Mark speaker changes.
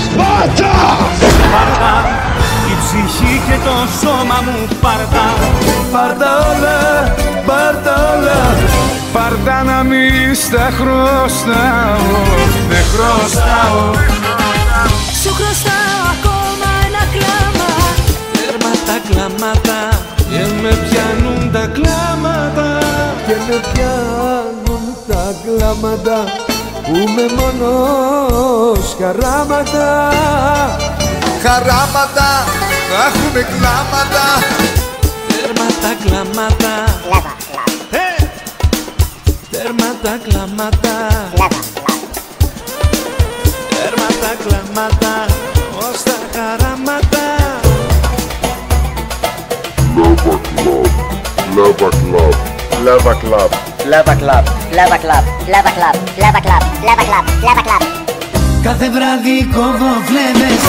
Speaker 1: Σπάρτα!
Speaker 2: Πάρτα, η ψυχή και το σώμα μου πάρτα.
Speaker 3: Πάρτα όλα, πάρτα όλα. Πάρτα να μη στα χρωστάω, δεν χρωστάω.
Speaker 4: Σου χρωστάω ακόμα ένα κλάμα.
Speaker 2: Τέρμα τα κλάματα
Speaker 3: Και με πιάνουν τα κλάματα. Και με πιάνουν τα κλάματα. Που είμαι μόνος χαράματα.
Speaker 5: Χαράματα, θα έχουμε κλάματα.
Speaker 2: Τέρμα τα κλάματα. Τέρμα τα κλάματα. Τέρμα τα κλάματα. Ως τα χαράματα.
Speaker 6: Lava Club, Lava Club,
Speaker 7: Lava Club, Lava Club, Lava Club, Lava Club, Lava Club, Lava Club, Lava Club.
Speaker 2: Κάθε βράδυ κόβω φλέβες.